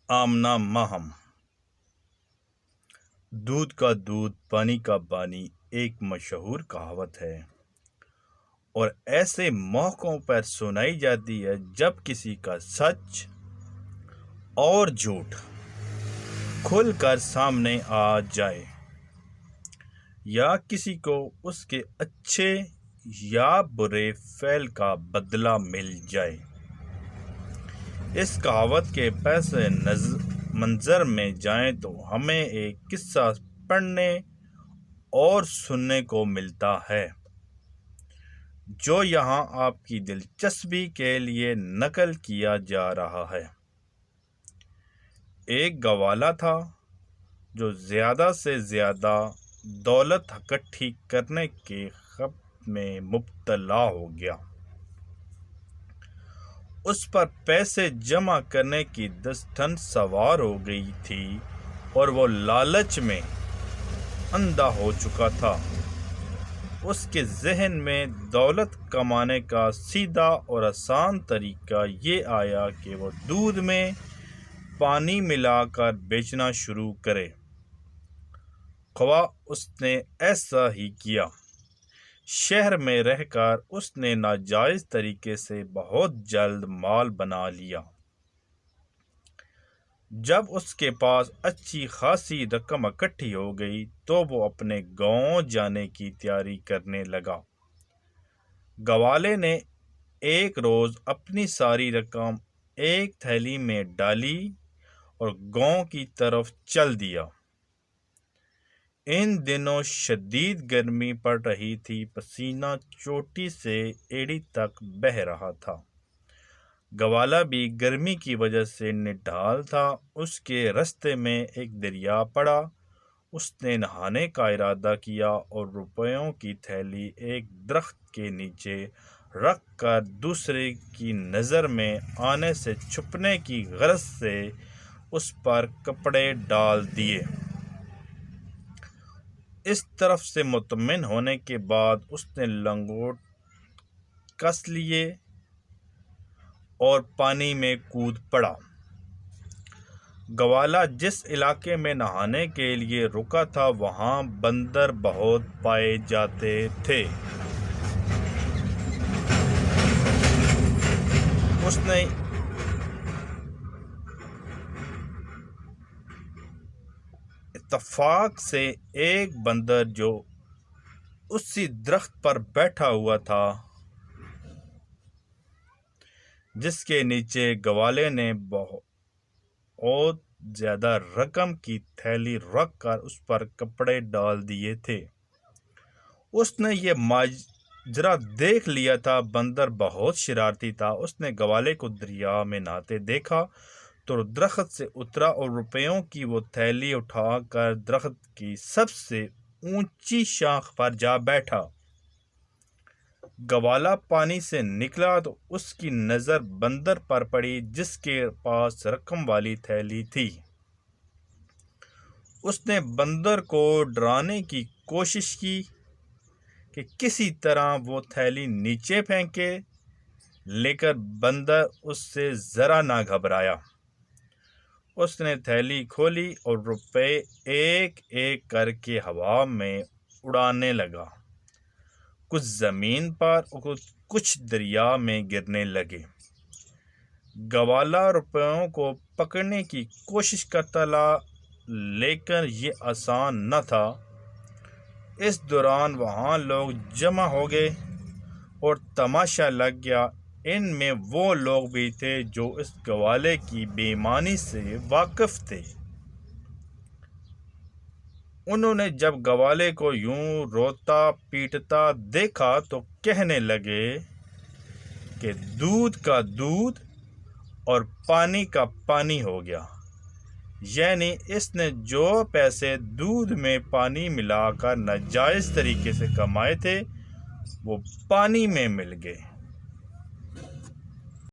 آمنا مہم۔ دودھ کا دودھ پانی کا پانی ایک مشہور کہاوت ہے اور ایسے موقعوں پر سنائی جاتی ہے جب کسی کا سچ اور جھوٹ کھل کر سامنے آ جائے یا کسی کو اس کے اچھے یا برے فعل کا بدلہ مل جائے۔ اس کہاوت کے پس منظر میں جائیں تو ہمیں ایک قصہ پڑھنے اور سننے کو ملتا ہے جو یہاں آپ کی دلچسپی کے لیے نقل کیا جا رہا ہے۔ ایک گوالا تھا جو زیادہ سے زیادہ دولت اکٹھی کرنے کے خواب میں مبتلا ہو گیا۔ اس پر پیسے جمع کرنے کی دستن سوار ہو گئی تھی اور وہ لالچ میں اندھا ہو چکا تھا۔ اس کے ذہن میں دولت کمانے کا سیدھا اور آسان طریقہ یہ آیا کہ وہ دودھ میں پانی ملا کر بیچنا شروع کرے۔ خواہ اس نے ایسا ہی کیا۔ شہر میں رہ کر اس نے ناجائز طریقے سے بہت جلد مال بنا لیا۔ جب اس کے پاس اچھی خاصی رقم اکٹھی ہو گئی تو وہ اپنے گاؤں جانے کی تیاری کرنے لگا۔ گوالے نے ایک روز اپنی ساری رقم ایک تھیلی میں ڈالی اور گاؤں کی طرف چل دیا۔ ان دنوں شدید گرمی پڑ رہی تھی، پسینہ چوٹی سے ایڑی تک بہہ رہا تھا۔ گوالا بھی گرمی کی وجہ سے نڈھال تھا۔ اس کے راستے میں ایک دریا پڑا۔ اس نے نہانے کا ارادہ کیا اور روپیوں کی تھیلی ایک درخت کے نیچے رکھ کر دوسرے کی نظر میں آنے سے چھپنے کی غرض سے اس پر کپڑے ڈال دیے۔ اس طرف سے مطمئن ہونے کے بعد اس نے لنگوٹ کس لیے اور پانی میں کود پڑا۔ گوالا جس علاقے میں نہانے کے لیے رکا تھا وہاں بندر بہت پائے جاتے تھے۔ اس نے اتفاق سے ایک بندر جو اسی درخت پر بیٹھا ہوا تھا جس کے نیچے گوالے نے بہت زیادہ رقم کی تھیلی رکھ کر اس پر کپڑے ڈال دیے تھے، اس نے یہ ماجرا دیکھ لیا تھا۔ بندر بہت شرارتی تھا۔ اس نے گوالے کو دریا میں نہاتے دیکھا تو درخت سے اترا اور روپیوں کی وہ تھیلی اٹھا کر درخت کی سب سے اونچی شاخ پر جا بیٹھا۔ گوالا پانی سے نکلا تو اس کی نظر بندر پر پڑی جس کے پاس رقم والی تھیلی تھی۔ اس نے بندر کو ڈرانے کی کوشش کی کہ کسی طرح وہ تھیلی نیچے پھینکے، لیکن بندر اس سے ذرا نہ گھبرایا۔ اس نے تھیلی کھولی اور روپے ایک ایک کر کے ہوا میں اڑانے لگا۔ کچھ زمین پر اور کچھ دریا میں گرنے لگے۔ گوالا روپیوں کو پکڑنے کی کوشش کرتا رہا لیکن یہ آسان نہ تھا۔ اس دوران وہاں لوگ جمع ہو گئے اور تماشا لگ گیا۔ ان میں وہ لوگ بھی تھے جو اس گوالے کی بے ایمانی سے واقف تھے۔ انہوں نے جب گوالے کو یوں روتا پیٹتا دیکھا تو کہنے لگے کہ دودھ کا دودھ اور پانی کا پانی ہو گیا، یعنی اس نے جو پیسے دودھ میں پانی ملا کر ناجائز طریقے سے کمائے تھے وہ پانی میں مل گئے۔